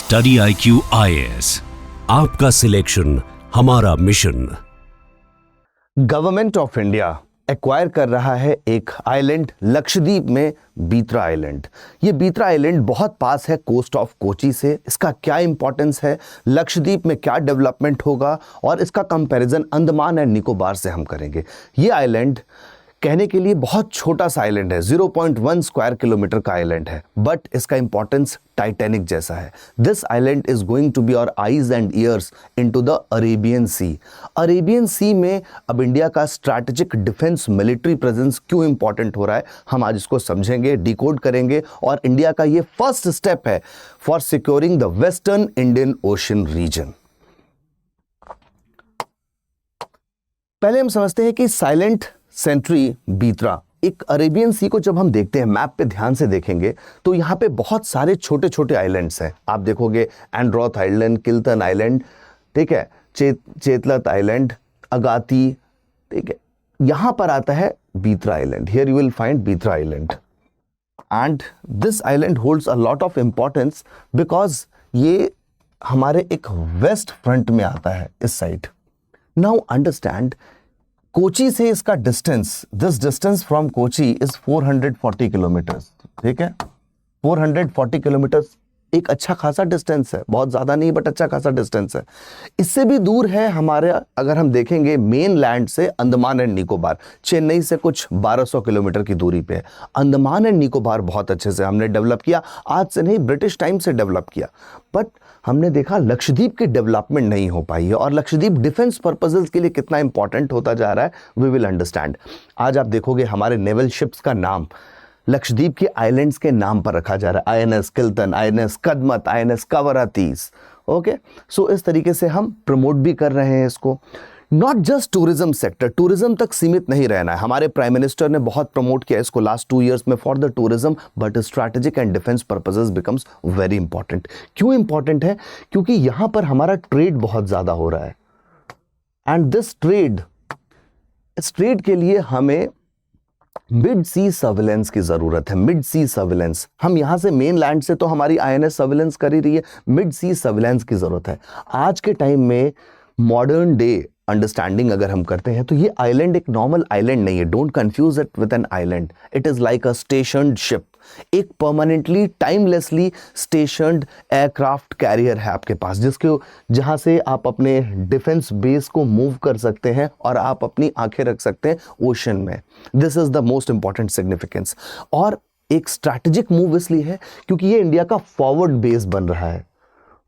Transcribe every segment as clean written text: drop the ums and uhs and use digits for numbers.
Study IQ IAS, आपका सिलेक्शन हमारा mission. Government of India acquire कर रहा है एक आइलैंड लक्षद्वीप में, बीत्रा आइलैंड। ये बीत्रा आइलैंड बहुत पास है कोस्ट ऑफ कोची से। इसका क्या इंपॉर्टेंस है, लक्षद्वीप में क्या डेवलपमेंट होगा, और इसका कंपैरिजन अंडमान एंड निकोबार से हम करेंगे। ये आइलैंड कहने के लिए बहुत छोटा सा आइलैंड है, 0.1 स्क्वायर किलोमीटर का आइलैंड है, बट इसका इंपॉर्टेंस टाइटैनिक जैसा है। This island is going to be our eyes and ears into the Arabian Sea. Arabian Sea में अब इंडिया का स्ट्रैटेजिक डिफेंस मिलिट्री प्रेजेंस क्यों इंपॉर्टेंट हो रहा है, हम आज इसको समझेंगे, डिकोड करेंगे, और इंडिया का ये फर्स्ट स्टेप है for securing the western Indian ocean region. पहले हम समझते हैं कि साइलेंट सेंट्री बीत्रा, एक अरेबियन सी को जब हम देखते हैं, मैप पे ध्यान से देखेंगे तो यहाँ पे बहुत सारे छोटे छोटे आइलैंड्स हैं। आप देखोगे एंड्रोथ आइलैंड, किल्टन आइलैंड, ठीक है, चेतलत आइलैंड, अगाती, ठीक है, यहाँ पर आता है Bitra island. Here you will find Bitra island, and this island holds a lot of importance because ये हमारे एक वेस्ट फ्रंट में आता है इस साइड। नाउ अंडरस्टैंड, कोची से इसका distance, this distance from Kochi is 440 kilometres, ठीक है, 440 किलोमीटर्स एक अच्छा खासा डिस्टेंस है, बहुत ज़्यादा नहीं बट अच्छा खासा डिस्टेंस है। इससे भी दूर है हमारे, अगर हम देखेंगे मेन लैंड से, अंडमान एंड निकोबार। चेन्नई से कुछ 1200 किलोमीटर की दूरी पे है। अंडमान एंड निकोबार बहुत अच्छे से हमने डेवलप किया, आज से नहीं, ब्रिटिश टाइम से डेवलप किया, बट हमने देखा लक्षद्वीप की डेवलपमेंट नहीं हो पाई है, और लक्षद्वीप डिफेंस पर्पसेस के लिए कितना इंपॉर्टेंट होता जा रहा है, वी विल अंडरस्टैंड। आज आप देखोगे हमारे नेवल शिप्स का नाम लक्षद्वीप के आइलैंड्स के नाम पर रखा जा रहा है, INS Kiltan, INS Kadmat, INS Kavaratti. Okay, so इस तरीके से हम प्रमोट भी कर रहे हैं इसको। Not just tourism sector, tourism तक सीमित नहीं रहना है। हमारे प्राइम मिनिस्टर ने बहुत प्रमोट किया इसको लास्ट 2 इयर्स में for the tourism, but strategic and defence purposes becomes very important. क्यों इंपॉर्टेंट है? क्योंकि यहां पर हमारा ट्रेड बहुत ज्यादा हो रहा है, एंड दिस ट्रेड, इस ट्रेड के लिए हमें मिड सी सर्विलेंस की जरूरत है। मिड सी सर्विलेंस, हम यहां से मेन लैंड से तो हमारी INS सर्विलेंस कर ही रही है, मिड सी सर्विलेंस की जरूरत है। आज के टाइम में मॉडर्न डे अंडरस्टैंडिंग अगर हम करते हैं तो ये आइलैंड एक नॉर्मल आइलैंड नहीं है। Don't confuse it with an island, it is like a stationed ship. एक permanently timelessly stationed aircraft carrier है आपके पास, जिसके जहां से आप अपने डिफेंस बेस को मूव कर सकते हैं और आप अपनी आंखें रख सकते हैं ओशन में। This is the most important significance. और एक स्ट्रैटेजिक मूव इसलिए है क्योंकि ये इंडिया का फॉरवर्ड बेस बन रहा है।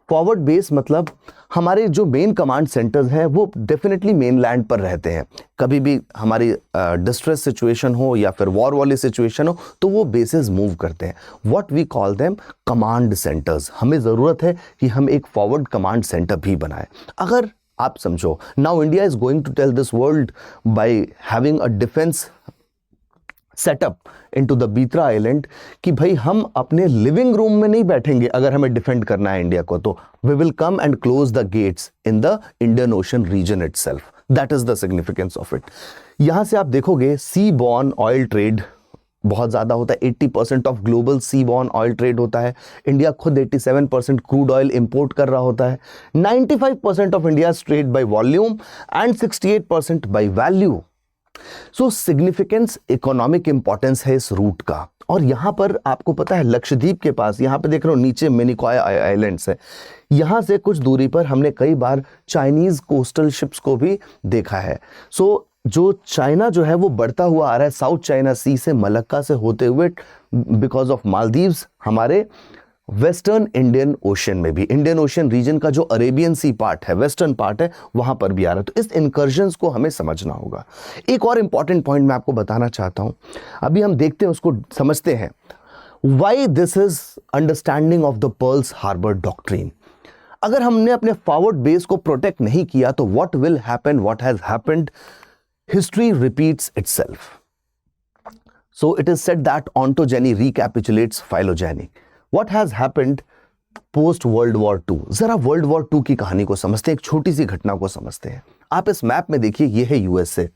फॉरवर्ड बेस मतलब हमारे जो मेन कमांड सेंटर्स हैं वो डेफिनेटली मेन लैंड पर रहते हैं। कभी भी हमारी डिस्ट्रेस सिचुएशन हो या फिर वॉर वाली सिचुएशन हो तो वो बेसेस मूव करते हैं। What we call them command centers. हमें ज़रूरत है कि हम एक फॉरवर्ड कमांड सेंटर भी बनाएं। अगर आप समझो, now India is going to tell this world by having a defence setup into the Bitra island कि भाई हम अपने लिविंग रूम में नहीं बैठेंगे अगर हमें डिफेंड करना है इंडिया को, तो we will come and close the gates in the Indian ocean region itself. That is the significance of it. यहां से आप देखोगे सी बॉर्न ऑयल ट्रेड बहुत ज्यादा होता है। 80% of global seaborne oil trade होता है। इंडिया खुद 87% क्रूड ऑयल इंपोर्ट कर रहा होता है। 95% of India trade by volume and 68% by value. So significance, economic importance है इस रूट का। और यहां पर आपको पता है लक्षद्वीप के पास, यहां पे देख रहे हो नीचे मिनिकॉय आइलैंड्स है, यहां से कुछ दूरी पर हमने कई बार चाइनीज कोस्टल शिप्स को भी देखा है। सो जो चाइना जो है वो बढ़ता हुआ आ रहा है साउथ चाइना सी से, मलक्का से होते हुए, बिकॉज ऑफ मालदीव्स, हमारे वेस्टर्न इंडियन ओशन में भी, इंडियन ओशन रीजन का जो अरेबियन सी पार्ट है, वेस्टर्न पार्ट है, वहां पर भी आ रहा है। तो इस इनकर्जन्स को हमें समझना होगा। एक और इंपॉर्टेंट पॉइंट मैं आपको बताना चाहता हूं, अभी हम देखते हैं, उसको समझते हैं। Why this is understanding of the Pearls Harbor doctrine. अगर हमने अपने फॉरवर्ड बेस को प्रोटेक्ट नहीं किया तो what will happen, what has happened, history repeats itself. So it is said that ontogeny recapitulates phylogeny. What has happened post World War II? जरा World War II की कहानी को समझते हैं, एक छोटी सी घटना को समझते हैं। आप इस मैप में देखिए, ये है USA,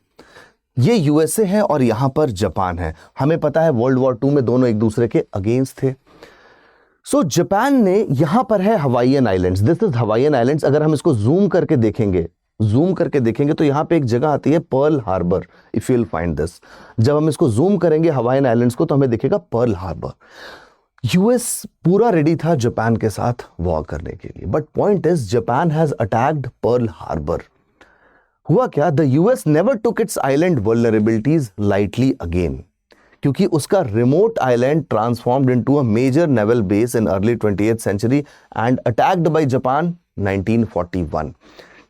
ये USA है और यहां पर जापान है। हमें पता है World War II में दोनों एक दूसरे के अगेंस्ट थे। सो जापान ने, यहां पर है Hawaiian islands, this is Hawaiian islands. अगर हम इसको जूम करके देखेंगे तो यहां पे एक जगह आती है Pearl Harbor, if you will find this. जब हम इसको जूम करेंगे हवाईयन आइलैंड्स को तो हमें दिखेगा पर्ल हार्बर। यूएस पूरा रेडी था जापान के साथ वॉर करने के लिए, but point is Japan has attacked Pearl Harbor. हुआ क्या, the US never took its island vulnerabilities lightly again, क्योंकि उसका remote island transformed into a major naval base in early 20th century and attacked by Japan 1941।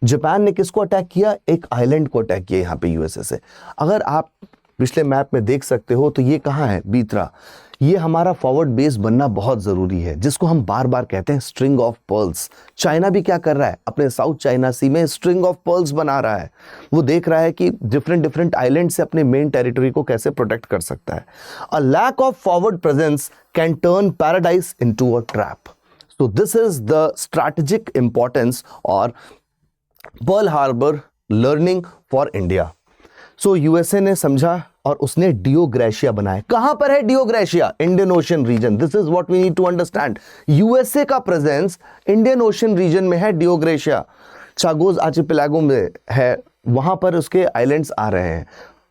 Japan ने किसको attack किया, एक island को attack किया यहां पे यूएसए से। अगर आप पिछले मैप में देख सकते हो तो ये कहां है, बीतरा। ये हमारा फॉरवर्ड बेस बनना बहुत जरूरी है, जिसको हम बार बार कहते हैं स्ट्रिंग ऑफ पर्ल्स। चाइना भी क्या कर रहा है, अपने साउथ चाइना सी में स्ट्रिंग ऑफ पर्ल्स बना रहा है। वो देख रहा है कि डिफरेंट आइलैंड से अपने मेन टेरिटरी को कैसे प्रोटेक्ट कर सकता है। A lack of forward presence can turn paradise into a trap. So this is the strategic importance और Pearl Harbor learning for India. So USA ने समझा और उसने डियो ग्रेशिया बनाया। कहां पर है Diego Garcia, Indian ocean region. This is what we need to understand. USA का प्रेजेंस इंडियन ओशन रीजन में है, डियो ग्रेशिया चागोस आर्चिपेलागो में है, वहां पर उसके आइलैंड्स आ रहे हैं।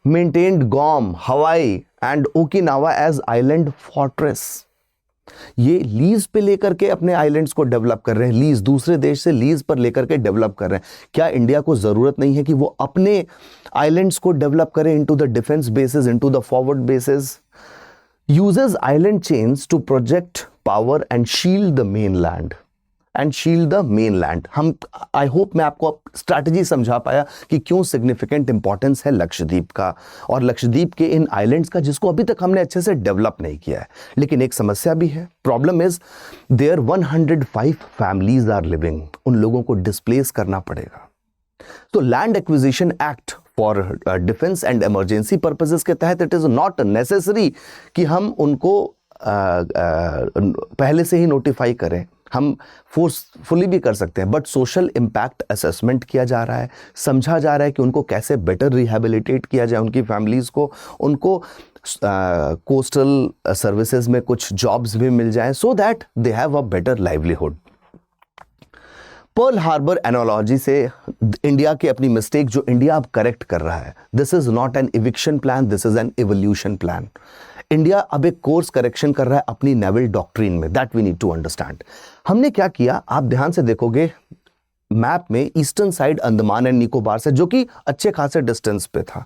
Maintained Guam, Hawaii and Okinawa as island fortress. ये लीज पे लेकर के अपने आइलैंड्स को डेवलप कर रहे हैं, लीज दूसरे देश से लीज पर लेकर के डेवलप कर रहे हैं। क्या इंडिया को जरूरत नहीं है कि वो अपने आइलैंड्स को डेवलप करें into the defence bases, into the forward bases. Uses island chains to project power and shield the mainland हम, आई होप मैं आपको स्ट्रैटेजी समझा पाया कि क्यों सिग्निफिकेंट इंपॉर्टेंस है लक्षद्वीप का और लक्षद्वीप के इन आइलैंड्स का, जिसको अभी तक हमने अच्छे से डेवलप नहीं किया है। लेकिन एक समस्या भी है, problem is there 105 families are living, उन लोगों को डिस्प्लेस करना पड़ेगा। तो land acquisition act for defence and emergency purposes के तहत इट इज नॉट नेसेसरी कि हम उनको पहले से ही नोटिफाई करें, हम फोर्सफुली भी कर सकते हैं, बट सोशल इम्पैक्ट असेसमेंट किया जा रहा है, समझा जा रहा है कि उनको कैसे बेटर रिहेबिलिटेट किया जाए, उनकी फैमिलीज को, उनको कोस्टल सर्विसेज में कुछ जॉब्स भी मिल जाएं, so that they have a better livelihood. Pearl Harbor analogy से इंडिया की अपनी मिस्टेक जो इंडिया अब करेक्ट कर रहा है, this is not an eviction plan, this is an evolution plan. India अब एक कोर्स करेक्शन कर रहा है अपनी नेवल डॉक्ट्रिन में, that we need to understand. हमने क्या किया, आप ध्यान से देखोगे मैप में eastern side Andaman and Nicobar से, जो कि अच्छे खासे डिस्टेंस पे था,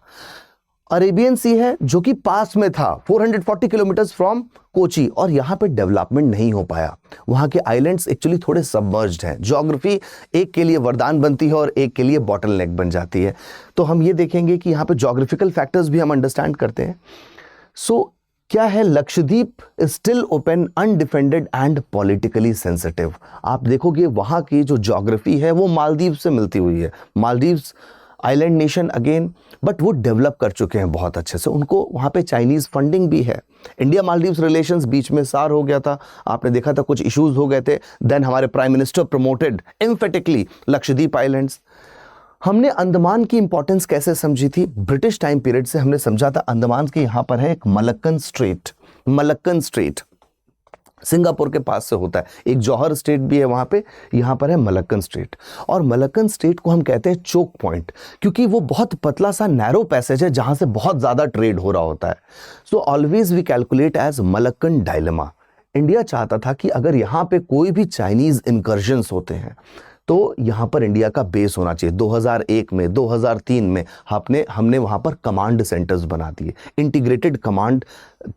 अरेबियन सी है जो कि पास में था 440 किलोमीटर्स फ्रॉम कोची, और यहां पे डेवलपमेंट नहीं हो पाया। वहां के आइलैंड्स एक्चुअली थोड़े सबमर्ज्ड हैं, ज्योग्राफी एक के लिए वरदान बनती है और एक के लिए बॉटलनेक बन जाती है। तो हम ये देखेंगे कि यहां पे ज्योग्राफिकल फैक्टर्स भी हम अंडरस्टैंड करते हैं। सो क्या है, Lakshadweep is still open, undefended and politically sensitive. आप देखोगे वहां की जो ज्योग्राफी है वो मालदीव से मिलती हुई है, Maldives island nation again, but वो डेवलप कर चुके हैं बहुत अच्छे से, उनको वहां पे चाइनीज फंडिंग भी है। इंडिया मालदीव्स रिलेशंस बीच में सार हो गया था, आपने देखा था कुछ इश्यूज हो गए थे, देन हमारे prime minister promoted emphatically Lakshadweep islands. हमने अंडमान की इंपॉर्टेंस कैसे समझी थी, ब्रिटिश टाइम पीरियड से हमने समझा था अंडमान के यहां पर है एक मलक्कन स्ट्रेट सिंगापुर के पास से होता है, एक जौहर स्टेट भी है वहां पे, यहां पर है मलक्कन स्ट्रेट। और मलक्कन स्ट्रेट को हम कहते हैं चोक पॉइंट, क्योंकि वो बहुत पतला सा नैरो पैसेज है जहां से बहुत ज्यादा ट्रेड हो रहा होता है। So always we calculate as Malaccan dilemma. India चाहता था कि अगर यहां पे कोई भी चाइनीज इंकर्जन्स होते हैं तो यहां पर इंडिया का बेस होना चाहिए। 2001 में, 2003 में हमने वहां पर कमांड सेंटर्स बना दिए, इंटीग्रेटेड कमांड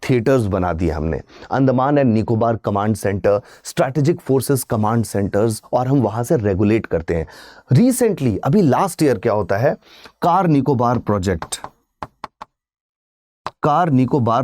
थिएटर्स बना दिए हमने, Andaman and Nicobar command centre, strategic forces command centres, और हम वहां से रेगुलेट करते हैं। रिसेंटली अभी लास्ट ईयर क्या होता है, कार निकोबार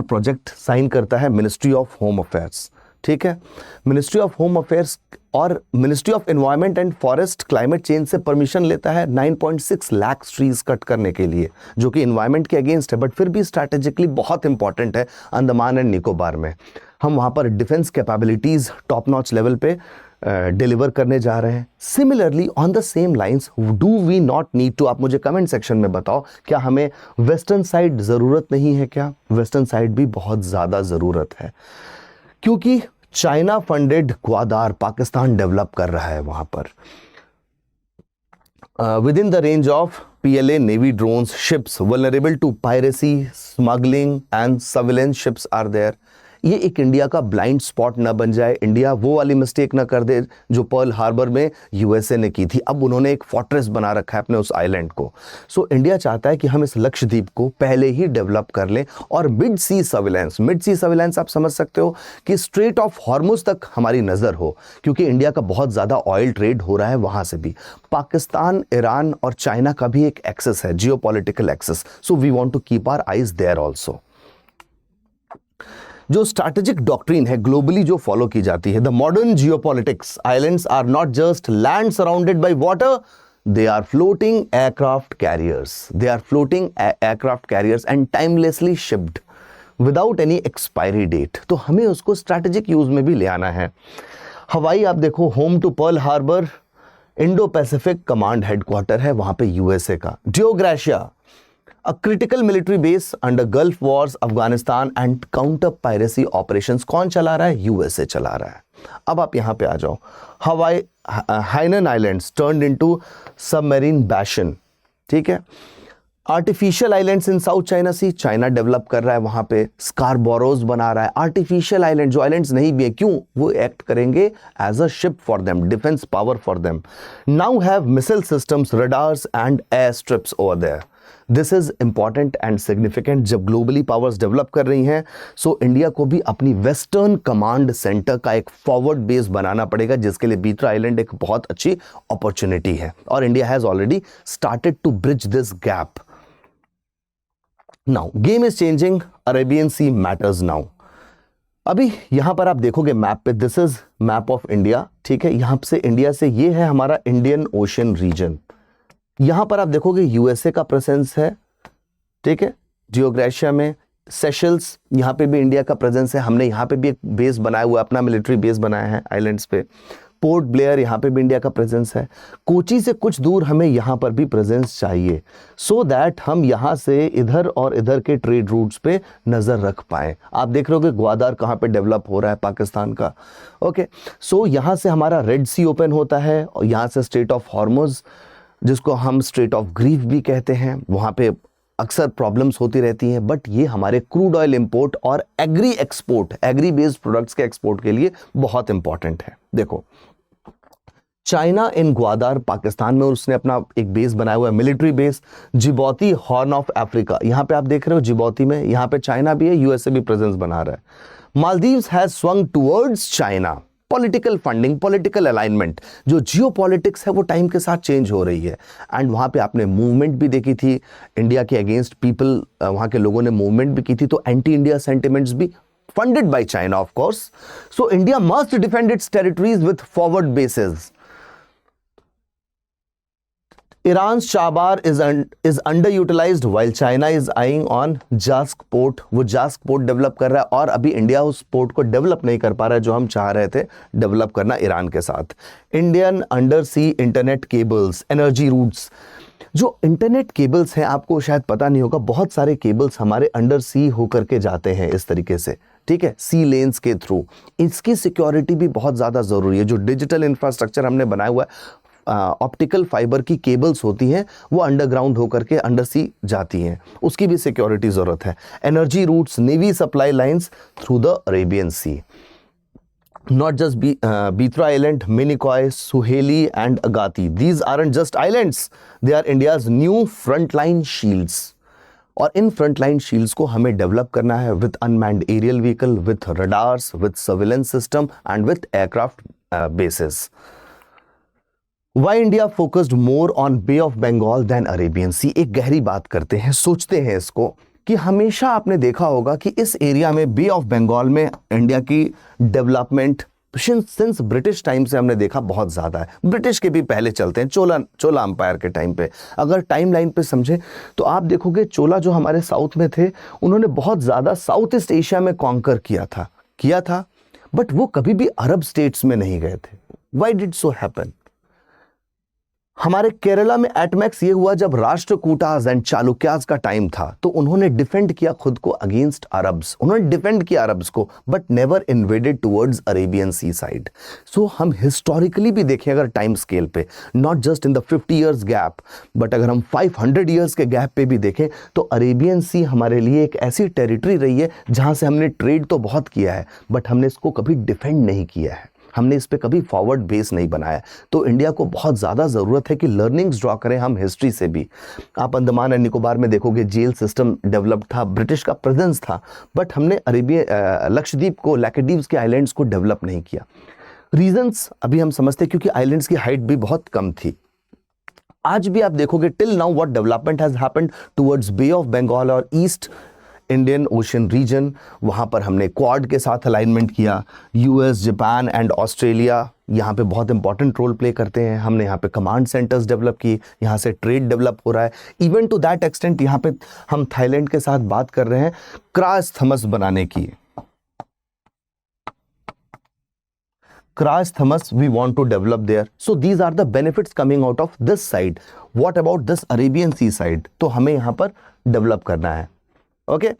प्रोजेक्ट साइन करता है मिनिस्ट्री ऑफ होम अफेयर्स, ठीक है। मिनिस्ट्री ऑफ होम अफेयर्स और ministry of environment and forest climate change से परमिशन लेता है 9.6 लाख ट्रीज कट करने के लिए, जो कि एनवायरनमेंट के अगेंस्ट है, बट फिर भी स्ट्रैटेजिकली बहुत इंपॉर्टेंट है अंडमान एंड निकोबार में। हम वहां पर defence capabilities top notch level पे डिलीवर करने जा रहे हैं। Similarly on the same lines, do we not need to, आप मुझे कमेंट सेक्शन में बताओ, क्या हमें वेस्टर्न साइड जरूरत नहीं है क्या? वेस्टर्न साइड भी बहुत ज्यादा जरूरत है, क्योंकि China funded Gwadar Pakistan develop कर रहा है वहां पर। Within the range of PLA Navy drones, ships vulnerable to piracy, smuggling and surveillance ships are there. ये एक इंडिया का ब्लाइंड स्पॉट ना बन जाए, इंडिया वो वाली मिस्टेक ना कर दे जो पर्ल हार्बर में यूएसए ने की थी। अब उन्होंने एक फोर्ट्रेस बना रखा है अपने उस आइलैंड को। सो इंडिया चाहता है कि हम इस लक्षद्वीप को पहले ही डेवलप कर लें। और मिड सी सर्विलेंस आप समझ सकते हो कि स्ट्रेट ऑफ हॉर्मुज तक हमारी नज़र हो, क्योंकि इंडिया का बहुत ज़्यादा ऑयल ट्रेड हो रहा है वहाँ से भी। पाकिस्तान, ईरान और चाइना का भी एक एक्सेस है, geopolitical access. So we want to keep our eyes there also. जो स्ट्रैटेजिक डॉक्ट्रिन है ग्लोबली जो फॉलो की जाती है, the modern geopolitics, islands are not just land surrounded by water, they are floating aircraft carriers and timelessly shipped without any expiry date। तो हमें उसको strategic use में भी ले आना है। हवाई आप देखो, home to pearl harbour, Indo Pacific command headquarters है वहां पे यूएसए का। जियोग्राशिया, a critical military base under Gulf wars, Afghanistan and counter piracy operations कौन चला रहा है? यूएसए चला रहा है। अब आप यहां पे आ जाओ, हवाई हाइनन आइलैंड्स टर्न्ड इनटू सबमरीन बैशन, ठीक है। आर्टिफिशियल आइलैंड्स इन साउथ चाइना सी, चाइना डेवलप कर रहा है वहां पे। स्कारबोरोज बना रहा है, आर्टिफिशियल आइलैंड जो आइलैंड्स नहीं भी है, क्यों? वो एक्ट करेंगे as a ship for them, defence power for them. Now have missile systems, radars and air strips over there. This is important and significant. जब ग्लोबली पावर्स डेवलप कर रही हैं, सो इंडिया को भी अपनी वेस्टर्न कमांड सेंटर का एक forward base बनाना पड़ेगा, जिसके लिए बीत्रा आइलैंड एक बहुत अच्छी अपॉर्चुनिटी है और India has already started to bridge this gap. Now game is changing, Arabian sea matters now. अभी यहां पर आप देखोगे मैप पे, this is map of India, ठीक है। यहां से इंडिया से ये है हमारा इंडियन ओशन रीजन। यहां पर आप देखोगे यूएसए का प्रेजेंस है, ठीक है। जियोग्राफिया में सेशल्स, यहां पे भी इंडिया का प्रेजेंस है। हमने यहां पे भी एक बेस बनाया हुआ है, अपना मिलिट्री बेस बनाया है आइलैंड्स पे। पोर्ट ब्लेयर, यहां पे भी इंडिया का प्रेजेंस है। कोची से कुछ दूर हमें यहां पर भी प्रेजेंस चाहिए, सो दैट हम यहां से इधर और इधर के ट्रेड रूट्स पे नजर रख पाए। आप देख रहे हो ग्वादार कहां पे डेवलप हो रहा है, पाकिस्तान का। ओके, सो यहां से हमारा रेड सी ओपन होता है और यहां से स्ट्रेट ऑफ हॉर्मुज, जिसको हम स्ट्रेट ऑफ ग्रीफ भी कहते हैं, वहां पे अक्सर प्रॉब्लम्स होती रहती हैं। बट ये हमारे क्रूड ऑयल इंपोर्ट और agri export, agri based products के एक्सपोर्ट के लिए बहुत इंपॉर्टेंट है। देखो, चाइना इन ग्वादार पाकिस्तान में उसने अपना एक बेस बनाया हुआ है, military base. Djibouti, Horn of Africa, यहां पे आप देख रहे हो जिबौती में, यहां पे चाइना भी है, यूएसए भी प्रेजेंस बना रहा है। Maldives has swung towards China. Political funding, political alignment, जो जियो पॉलिटिक्स है वो टाइम के साथ चेंज हो रही है। एंड वहां पे आपने मूवमेंट भी देखी थी इंडिया के अगेंस्ट, पीपल वहां के लोगों ने मूवमेंट भी की थी, तो एंटी इंडिया सेंटिमेंट्स भी funded by China, of course. So India must defend its territories with forward bases. Iran's Chabahar is underutilized while China is eyeing on Jask port. वो जास्क पोर्ट डेवलप कर रहा है और अभी India उस port को develop नहीं कर पा रहा है जो हम चाह रहे थे डेवलप करना ईरान के साथ। Indian under sea internet cables, energy roots, जो इंटरनेट केबल्स हैं आपको शायद पता नहीं होगा, बहुत सारे केबल्स हमारे अंडर सी होकर के जाते हैं इस तरीके से, ठीक है, सी लेन्स के थ्रू। इसकी सिक्योरिटी भी बहुत ज़्यादा ज़रूरी है। जो डिजिटल इंफ्रास्ट्रक्चर हमने बनाया हुआ है, ऑप्टिकल फाइबर की केबल्स होती हैं, वो अंडरग्राउंड होकर के अंडर सी जाती हैं, उसकी भी सिक्योरिटी ज़रूरत है। Energy routes, navy supply lines through the Arabian sea. Not just Bitra Island, Minicoy, Suheli and Agati. These aren't just islands. They are India's new frontline shields. और इन फ्रंटलाइन शील्ड्स को हमें develop करना है with unmanned aerial vehicle, with radars, with surveillance system and with aircraft basis. Why India focused more on Bay of Bengal than Arabian Sea? एक गहरी बात करते हैं, सोचते हैं इसको, कि हमेशा आपने देखा होगा कि इस एरिया में, बे ऑफ बंगाल में, इंडिया की डेवलपमेंट सिंस ब्रिटिश टाइम से हमने देखा बहुत ज़्यादा है। ब्रिटिश के भी पहले चलते हैं, चोला अंपायर के टाइम पे। अगर टाइम लाइन पे समझें तो आप देखोगे चोला जो हमारे साउथ में थे, उन्होंने बहुत ज़्यादा साउथ ईस्ट एशिया में कॉन्कर किया था, बट वो कभी भी अरब स्टेट्स में नहीं गए थे। Why did so happen? हमारे केरला में एटमैक्स ये हुआ जब राष्ट्रकूटास एंड चालुक्यास का टाइम था, तो उन्होंने डिफेंड किया खुद को अगेंस्ट अरब्स, उन्होंने डिफेंड किया अरब्स को, but never invaded towards Arabian Sea side. So हम हिस्टोरिकली भी देखें अगर टाइम स्केल पे, not just in the 50 years gap, but अगर हम 500 ईयर्स के गैप पे भी देखें तो अरेबियन सी हमारे लिए एक ऐसी टेरिटरी रही है जहां से हमने ट्रेड तो बहुत किया है, बट हमने इसको कभी डिफेंड नहीं किया है, हमने इस पे कभी फॉरवर्ड बेस नहीं बनाया। तो इंडिया को बहुत ज़्यादा ज़रूरत है कि लर्निंग्स ड्रॉ करें हम हिस्ट्री से भी। आप अंडमान एंड निकोबार में देखोगे जेल सिस्टम डेवलप था, ब्रिटिश का प्रेजेंस था, बट हमने लक्षद्वीप को, लैकेडीव्स के आइलैंड्स को डेवलप नहीं किया। रीजंस अभी हम समझते हैं क्योंकि आइलैंड्स की हाइट भी बहुत कम थी। आज भी आप देखोगे till now what development has happened towards bay of Bengal और ईस्ट इंडियन ओशन रीजन, वहाँ पर हमने क्वाड के साथ अलाइनमेंट किया। यूएस, जापान एंड ऑस्ट्रेलिया यहाँ पे बहुत इंपॉर्टेंट रोल प्ले करते हैं। हमने यहाँ पे कमांड सेंटर्स डेवलप किए, यहाँ से ट्रेड डेवलप हो रहा है। इवन टू दैट एक्सटेंट यहाँ पे हम थाईलैंड के साथ बात कर रहे हैं क्रास थमस बनाने की। Cross Thomas we want to develop there. So these are the benefits coming out of this side. What about this Arabian Sea side? तो हमें यहाँ पर डेवलप करना है। Okay,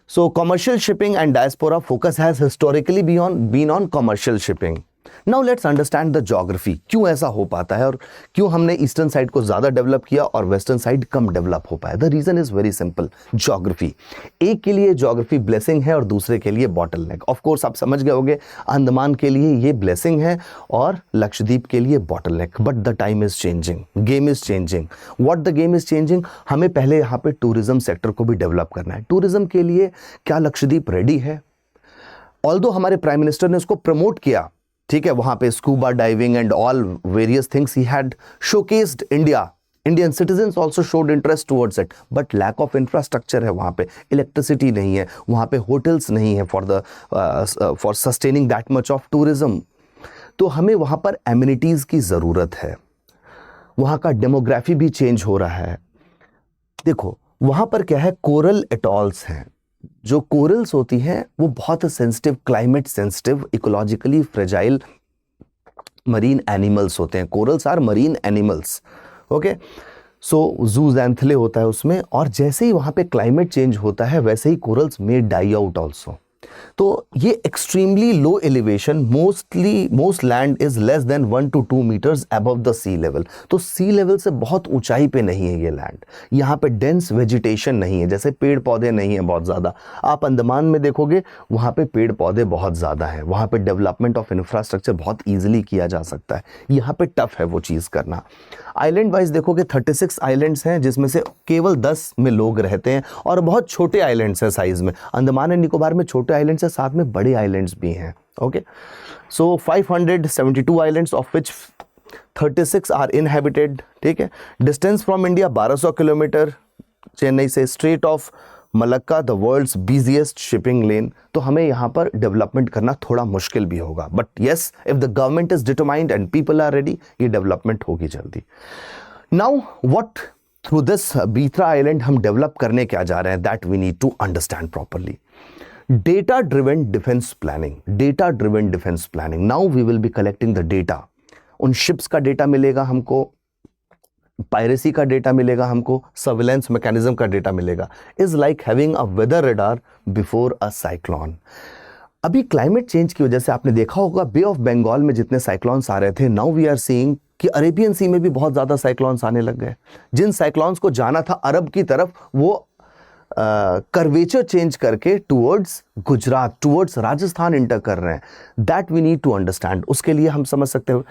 so commercial shipping and diaspora focus has historically been on commercial shipping. Now let's understand the geography. क्यों ऐसा हो पाता है और क्यों हमने ईस्टर्न साइड को ज़्यादा डेवलप किया और वेस्टर्न साइड कम डेवलप हो पाया? The reason is very simple, geography. एक के लिए ज्योग्राफी ब्लेसिंग है और दूसरे के लिए बॉटलनेक। ऑफ कोर्स आप समझ गए होंगे, अंडमान के लिए ये ब्लेसिंग है और लक्षद्वीप के लिए bottleneck. But the time is changing, game is changing. What the game is changing? हमें पहले यहाँ पे टूरिज्म सेक्टर को भी डेवलप करना है। टूरिज्म के लिए क्या लक्षद्वीप रेडी है? ऑल्दो हमारे प्राइम मिनिस्टर ने उसको प्रमोट किया, ठीक है, वहां पे scuba diving and all various things he had showcased India. Indian citizens also showed interest towards it, but lack of infrastructure है वहाँ पे, इलेक्ट्रिसिटी नहीं है वहाँ पे, होटल्स नहीं है for sustaining that much of tourism. तो हमें वहाँ पर एमिनिटीज़ की ज़रूरत है। वहाँ का डेमोग्राफी भी चेंज हो रहा है। देखो वहाँ पर क्या है, कोरल एटॉल्स हैं। जो कोरल्स होती हैं वो बहुत sensitive, climate sensitive, ecologically fragile marine animals होते हैं। Corals are marine animals, okay. So zooxanthellae होता है उसमें, और जैसे ही वहाँ पे क्लाइमेट चेंज होता है वैसे ही corals may die out also. तो ये extremely low elevation, most land is less than 1 to 2 metres above the sea level. तो सी लेवल से बहुत ऊंचाई पे नहीं है ये लैंड। यहाँ पे डेंस वेजिटेशन नहीं है, जैसे पेड़ पौधे नहीं है बहुत ज़्यादा। आप अंडमान में देखोगे वहाँ पे पेड़ पौधे बहुत ज़्यादा हैं, वहाँ पे डेवलपमेंट ऑफ इंफ्रास्ट्रक्चर बहुत ईजिली किया जा सकता है। यहाँ पे टफ है वो चीज़ करना। आइलैंड वाइज देखोगे 36 आइलैंड्स हैं, जिसमें से केवल 10 में लोग रहते हैं, और बहुत छोटे आइलैंड्स हैं साइज में। अंडमान एंड निकोबार में छोटे आइलैंड्स हैं, साथ में बड़े आइलैंड्स भी हैं, okay. So 572 islands of which 36 are inhabited, ठीक है। Distance from India 1200 kilometre Chennai से। Strait of Malacca the world's busiest shipping lane. तो हमें यहाँ पर डेवलपमेंट करना थोड़ा मुश्किल भी होगा, but yes, if the government is determined and people are ready, ये डेवलपमेंट होगी जल्दी। Now what through this Bitra island हम डेवलप करने क्या जा रहे हैं, that we need to understand properly. Data driven defence planning, data driven defence planning. Now we will be collecting the data. उन शिप्स का डेटा मिलेगा हमको, पायरेसी का डेटा मिलेगा हमको, सर्विलेंस मैकेनिज्म का डेटा मिलेगा। Is like having a weather radar before a cyclone. अभी क्लाइमेट चेंज की वजह से आपने देखा होगा बे ऑफ बंगाल में जितने साइक्लोन्स आ रहे थे, नाउ वी आर सीइंग कि अरेबियन सी में भी बहुत ज़्यादा साइक्लोन्स आने लग गए। जिन साइक्लोन्स को जाना था अरब की तरफ, वो कर्वेचर चेंज करके towards Gujarat, towards Rajasthan enter कर रहे हैं। That we need to understand. उसके लिए हम समझ सकते हैं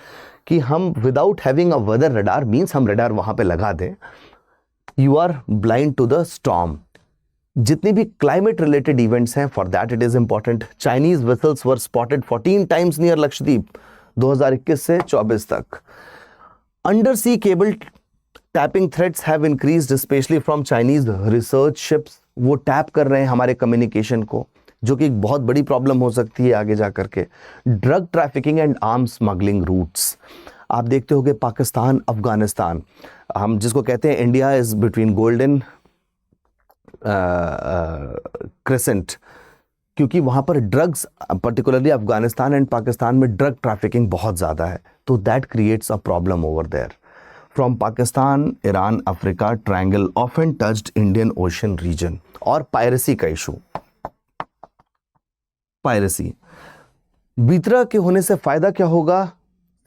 कि हम without having a weather radar, means हम रडार वहाँ पे लगा दें, you are blind to the storm. जितनी भी क्लाइमेट रिलेटेड इवेंट्स हैं, for that it is important. Chinese vessels were spotted 14 times near Lakshadweep 2021 से 24 तक। Under C cable tapping threats have increased specially from Chinese research ships. वो tap कर रहे हैं हमारे कम्युनिकेशन को, जो कि एक बहुत बड़ी प्रॉब्लम हो सकती है आगे जा करके। Drug trafficking and arms smuggling routes आप देखते होंगे, पाकिस्तान, अफगानिस्तान, हम जिसको कहते हैं India is between golden crescent, क्योंकि वहाँ पर drugs, particularly Afghanistan and Pakistan में ड्रग ट्रैफिकिंग बहुत ज़्यादा है। तो that creates a problem over there. From Pakistan, Iran, Africa triangle often touched Indian ocean region. और पायरेसी का इशू, पायरेसी, बीतरा के होने से फायदा क्या होगा?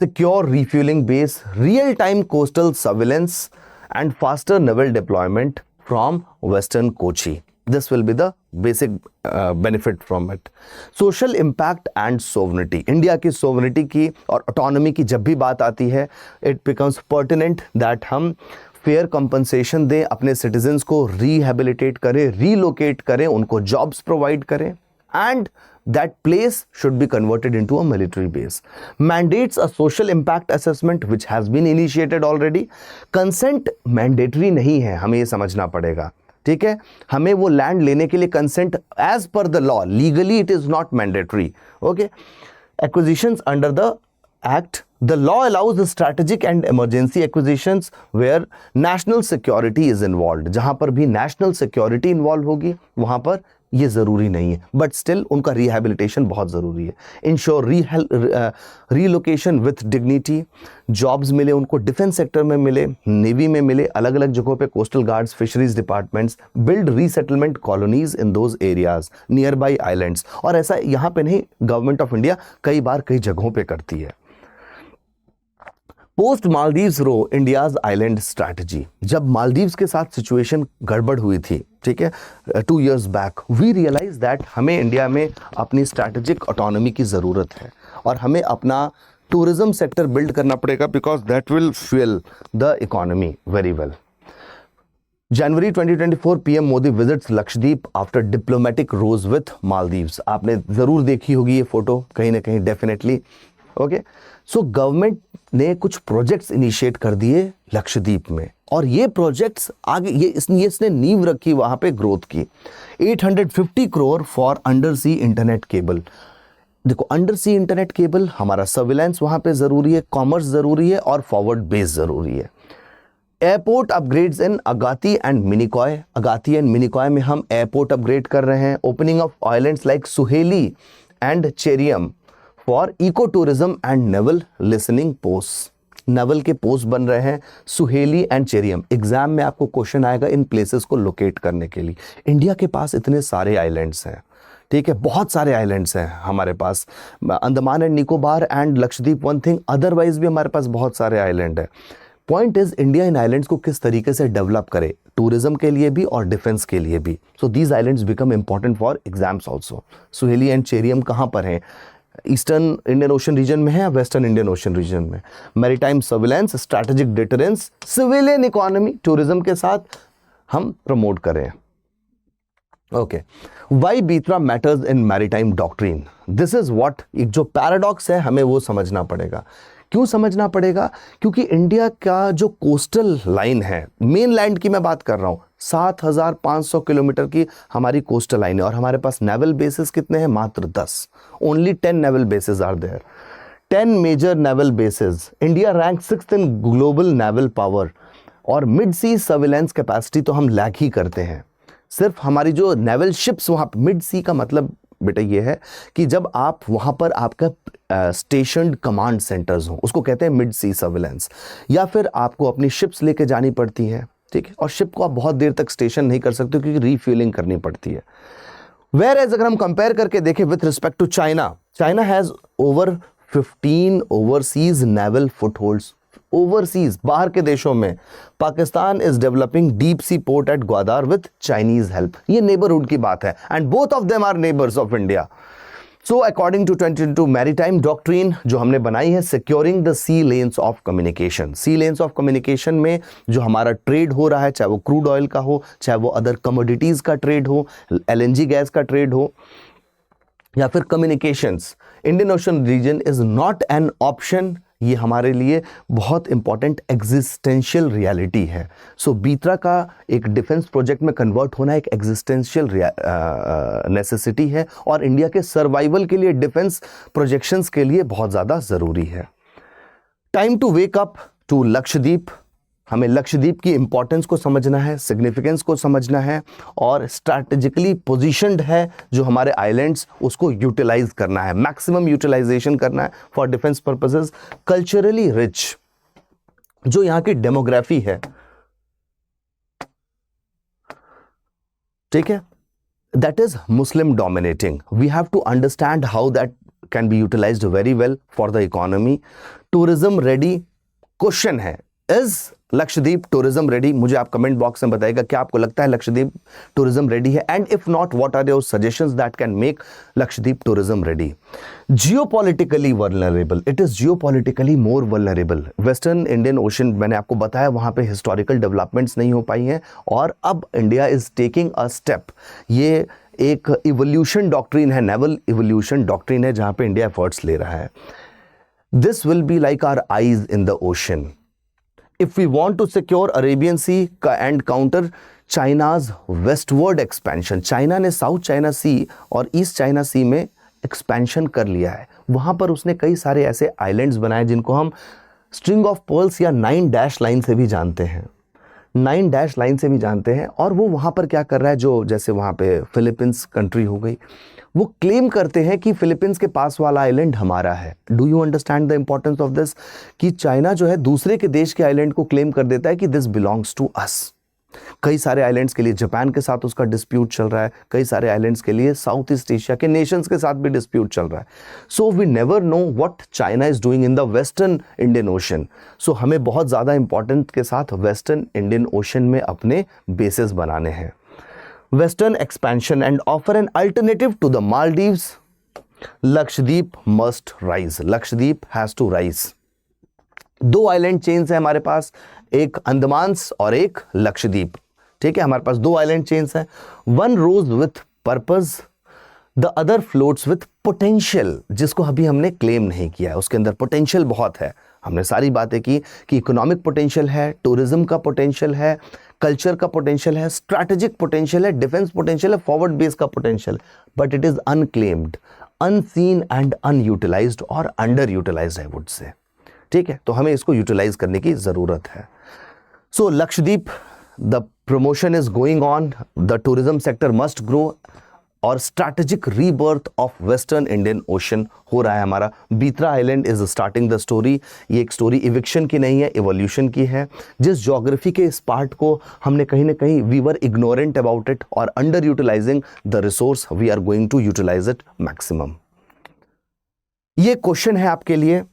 Secure refuelling base, real time coastal surveillance and faster naval deployment from western Kochi. This will be the basic benefit from it. Social impact and sovereignty. India की sovereignty की और ऑटोनॉमी की जब भी बात आती है, it becomes pertinent that हम फेयर कंपनसेशन दें, अपने सिटीजन्स को रिहेबिलिटेट करें, रीलोकेट करें, उनको जॉब्स प्रोवाइड करें, and that place should be converted into a military base. Mandates a social impact assessment which has been initiated already. Consent mandatory नहीं है, हमें ये समझना पड़ेगा, ठीक है? हमें वो लैंड लेने के लिए consent as per the law, legally it is not mandatory. Okay, acquisitions under the act, the law allows the strategic and emergency acquisitions where national security is involve. जहां पर भी नेशनल सिक्योरिटी इन्वॉल्व होगी वहां पर ये जरूरी नहीं है, बट स्टिल उनका रिहेबिलिटेशन बहुत जरूरी है। Ensure relocation with dignity, jobs मिले उनको, डिफेंस सेक्टर में मिले, नेवी में मिले, अलग अलग जगहों पे coastal guards, fisheries departments, build resettlement colonies in those areas near by islands. और ऐसा यहाँ पे नहीं, गवर्नमेंट ऑफ इंडिया कई बार कई जगहों पे करती है। पोस्ट मालदीव्स रो इंडियाज आइलैंड स्ट्रैटेजी। जब मालदीव्स के साथ सिचुएशन गड़बड़ हुई थी, ठीक है, 2 years बैक, वी रियलाइज दैट हमें इंडिया में अपनी स्ट्रैटेजिक ऑटोनॉमी की ज़रूरत है और हमें अपना टूरिज्म सेक्टर बिल्ड करना पड़ेगा, because that will fuel the economy very well. January 2024 PM Modi visits Lakshadweep after diplomatic row with Maldives. आपने ज़रूर देखी होगी ये फोटो कहीं ना कहीं, डेफिनेटली। ओके, सो गवर्नमेंट ने कुछ प्रोजेक्ट्स इनिशिएट कर दिए लक्षद्वीप में, और ये प्रोजेक्ट्स आगे इसने नींव रखी वहां पे ग्रोथ की। 850 crore for under sea internet cable. देखो, अंडर सी इंटरनेट केबल, हमारा सर्विलेंस वहां पे जरूरी है, कॉमर्स जरूरी है और फॉरवर्ड बेस जरूरी है। Airport upgrades in Agatti and Minicoy. Agatti and Minicoy में हम एयरपोर्ट अपग्रेड कर रहे हैं। Opening of islands like Suheli and Cheriyam for eco tourism and naval listening post. Naval के पोस्ट बन रहे हैं सुहेली एंड चेरियम। एग्जाम में आपको क्वेश्चन आएगा इन प्लेसेस को लोकेट करने के लिए। इंडिया के पास इतने सारे आइलैंड्स हैं, ठीक है, बहुत सारे आइलैंड्स हैं हमारे पास, Andaman and Nicobar and Lakshadweep one thing, otherwise भी हमारे पास बहुत सारे आइलैंड है। पॉइंट इज, इंडिया इन आइलैंड्स को किस तरीके से डेवलप करे, टूरिज्म के लिए भी और डिफेंस के लिए भी। So these islands become important for exams also. Suheli and Cheriyam कहाँ पर हैं? ईस्टर्न इंडियन ओशन रीजन में है या वेस्टर्न इंडियन ओशन रीजन में? Maritime surveillance, strategic deterrence, civilian economy, tourism के साथ हम प्रमोट करें। Okay, why Bitra matters in maritime doctrine. This is what, एक जो पैराडॉक्स है हमें वो समझना पड़ेगा। क्यों समझना पड़ेगा? क्योंकि इंडिया का जो कोस्टल लाइन है, मेन लैंड की मैं बात कर रहा हूं, 7500 किलोमीटर की हमारी कोस्टल लाइन है, और हमारे पास नेवल बेसिस कितने हैं? मात्र 10। Only 10 naval bases are there, 10 major naval bases. India rank 6th in global naval power, और मिड सी सर्विलेंस कैपेसिटी तो हम लैक ही करते हैं। सिर्फ हमारी जो नेवल शिप्स वहाँ, मिड सी का मतलब बेटा ये है कि जब आप वहाँ पर आपका स्टेशनड कमांड सेंटर्स हो, उसको कहते हैं मिड सी सर्विलेंस। या फिर आपको अपनी शिप्स लेके जानी पड़ती हैं, ठीक है, और शिप को आप बहुत देर तक स्टेशन नहीं कर सकते क्योंकि रीफ्यूलिंग करनी पड़ती है। वेयर एज अगर हम कंपेयर करके देखें with respect to China, China has over 15 overseas naval footholds. Overseas, बाहर के देशों में। Pakistan is developing deep sea port at Gwadar with Chinese help. ये नेबरहुड की बात है, and both of them are neighbours of India. So according to 2022 maritime doctrine जो हमने बनाई है, securing the sea lanes of communication. Sea lanes of communication में जो हमारा ट्रेड हो रहा है, चाहे वो क्रूड ऑयल का हो, चाहे वो अदर कमोडिटीज का ट्रेड हो, LNG गैस का ट्रेड हो, या फिर communications, Indian ocean region is not an option. ये हमारे लिए बहुत इंपॉर्टेंट एग्जिस्टेंशियल रियलिटी है। सो बीतरा का एक डिफेंस प्रोजेक्ट में कन्वर्ट होना एक एग्जिस्टेंशियल नेसेसिटी है, और इंडिया के सर्वाइवल के लिए, डिफेंस प्रोजेक्शंस के लिए बहुत ज़्यादा ज़रूरी है। Time to wake up to Lakshadweep. हमें लक्षद्वीप की इंपॉर्टेंस को समझना है, सिग्निफिकेंस को समझना है, और स्ट्रैटेजिकली पोजीशनड है जो हमारे आइलैंड्स, उसको यूटिलाइज करना है, मैक्सिमम यूटिलाइजेशन करना है for defence purposes. Culturally rich, जो यहां की डेमोग्राफी है, ठीक है, that is Muslim dominating. We have to understand how that can be utilized very well for the economy. Tourism ready? Question है, is लक्षद्वीप टूरिज्म रेडी? मुझे आप कमेंट बॉक्स में बताइएगा क्या आपको लगता है लक्षद्वीप टूरिज्म रेडी है, and if not what are your suggestions that can make Lakshadweep tourism ready? Geopolitically vulnerable, it is geopolitically more vulnerable. Western Indian ocean, मैंने आपको बताया वहां पे हिस्टोरिकल डेवलपमेंट्स नहीं हो पाई हैं, और अब India is taking a step. ये एक इवोल्यूशन डॉक्ट्रिन है, नेवल इवोल्यूशन डॉक्ट्रिन है, जहां पे इंडिया एफर्ट्स ले रहा है. This will be like our eyes in the ocean. If we want to secure Arabian Sea and counter China's westward expansion, China ने साउथ चाइना सी और east China सी में expansion कर लिया है. वहाँ पर उसने कई सारे ऐसे आइलैंड्स बनाए जिनको हम स्ट्रिंग ऑफ पर्ल्स या 9 डैश लाइन से भी जानते हैं, 9 डैश लाइन से भी जानते हैं. और वो वहाँ पर क्या कर रहा है, जो जैसे वहाँ पे फिलीपींस कंट्री हो गई, वो क्लेम करते हैं कि फिलीपींस के पास वाला आइलैंड हमारा है. Do you understand the importance of this, कि चाइना जो है दूसरे के देश के आइलैंड को क्लेम कर देता है कि दिस बिलोंग्स टू अस. कई सारे आइलैंड्स के लिए जापान के साथ उसका डिस्प्यूट चल रहा है, कई सारे आइलैंड्स के लिए साउथ ईस्ट एशिया के नेशंस के साथ भी डिस्प्यूट चल रहा है. So we never know what China is doing in the western Indian ocean. सो हमें बहुत ज़्यादा इंपॉर्टेंट के साथ वेस्टर्न इंडियन ओशन में अपने बेसेस बनाने हैं. Western expansion and offer an alternative to the Maldives. Lakshadweep must rise. Lakshadweep has to rise. 2 island chains है हमारे पास, एक अंडमान्स और एक लक्षद्वीप. ठीक है, हमारे पास 2 आइलैंड चेन्स हैं. One rose with purpose, the other floats with potential, जिसको अभी हमने क्लेम नहीं किया है. उसके अंदर पोटेंशियल बहुत है. हमने सारी बातें की कि इकोनॉमिक पोटेंशियल है, टूरिज्म का पोटेंशियल है, कल्चर का पोटेंशियल है, स्ट्रैटेजिक पोटेंशियल है, डिफेंस पोटेंशियल है, फॉरवर्ड बेस का potential, but it is unclaimed, unseen and unutilised और underutilised I would say. ठीक है, तो हमें इसको यूटिलाइज करने की जरूरत है. So Lakshadweep, the promotion is going on, the tourism sector must grow, और strategic rebirth of western Indian ocean हो रहा है हमारा. Bitra island is starting the story. ये एक स्टोरी इविक्शन की नहीं है, इवोल्यूशन की है. जिस ज्योग्राफी के इस पार्ट को हमने कहीं ना कहीं we were ignorant about it और underutilising the resource, we are going to utilise it maximum. ये क्वेश्चन है आपके लिए.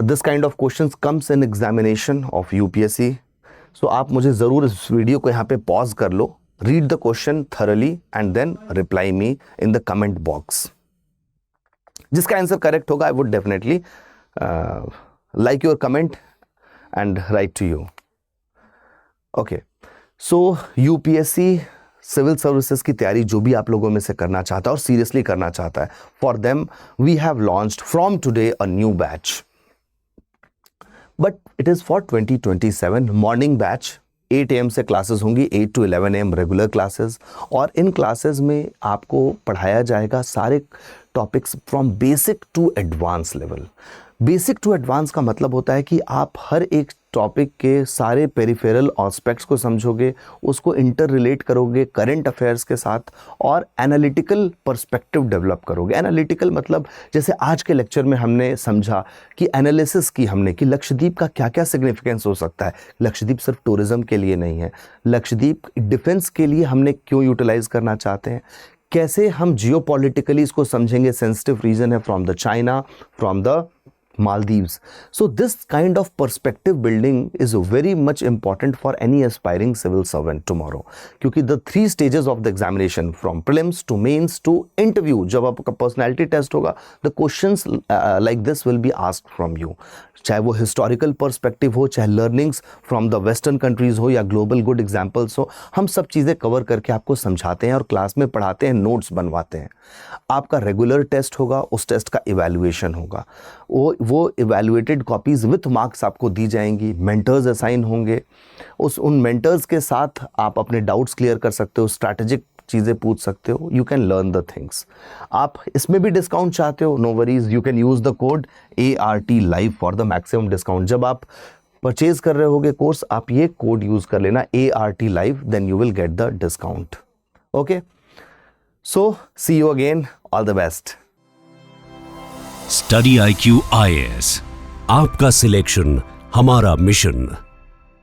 This kind of question comes in examination of UPSC. So आप मुझे ज़रूर इस वीडियो को यहाँ पे पॉज कर लो, read the question thoroughly and then reply me in the comment box. जिसका आंसर करेक्ट होगा, I would definitely like your comment and write to you. Okay, so UPSC civil services की तैयारी जो भी आप लोगों में से करना चाहता है और सीरियसली करना चाहता है, for them we have launched from today a new batch, but it is for 2027 morning batch. 8 AM से क्लासेस होंगी, 8 to 11 AM रेगुलर क्लासेस, और इन क्लासेस में आपको पढ़ाया जाएगा सारे topics from basic to advance level. Basic to advance का मतलब होता है कि आप हर एक टॉपिक के सारे पेरिफेरल एस्पेक्ट्स को समझोगे, उसको इंटर रिलेट करोगे करंट अफेयर्स के साथ, और एनालिटिकल पर्सपेक्टिव डेवलप करोगे. एनालिटिकल मतलब जैसे आज के लेक्चर में हमने समझा कि एनालिसिस की हमने कि लक्षद्वीप का क्या क्या सिग्निफिकेंस हो सकता है. लक्षद्वीप सिर्फ टूरिज्म के लिए नहीं है, लक्षद्वीप डिफेंस के लिए हमने क्यों यूटिलाइज करना चाहते हैं, कैसे हम जियोपॉलिटिकली इसको समझेंगे. सेंसिटिव रीजन है from the China, from the Maldives. So this kind of perspective building is very much important for any aspiring civil servant tomorrow. क्योंकि the 3 stages of the examination from prelims to mains to interview, जब आपका personality test होगा, the questions like this will be asked from you. चाहे वो historical perspective हो, चाहे learnings from the western countries हो, या global good examples हो, हम सब चीज़ें कवर करके आपको समझाते हैं और क्लास में पढ़ाते हैं, नोट्स बनवाते हैं. आपका रेगुलर टेस्ट होगा, उस टेस्ट का इवैल्यूएशन होगा, वो इवैल्यूएटेड कॉपीज़ विथ मार्क्स आपको दी जाएंगी. मेंटर्स असाइन होंगे, उन मेंटर्स के साथ आप अपने डाउट्स क्लियर कर सकते हो, स्ट्रैटेजिक चीज़ें पूछ सकते हो. You can learn the things. आप इसमें भी डिस्काउंट चाहते हो, no worries, you can use the code ART Live for the maximum discount. जब आप परचेज कर रहे होगे कोर्स, आप ये कोड यूज़ कर लेना ART Live, then you will get the discount. Okay, so see you again, all the best. Study IQ IAS, आपका सिलेक्शन हमारा मिशन.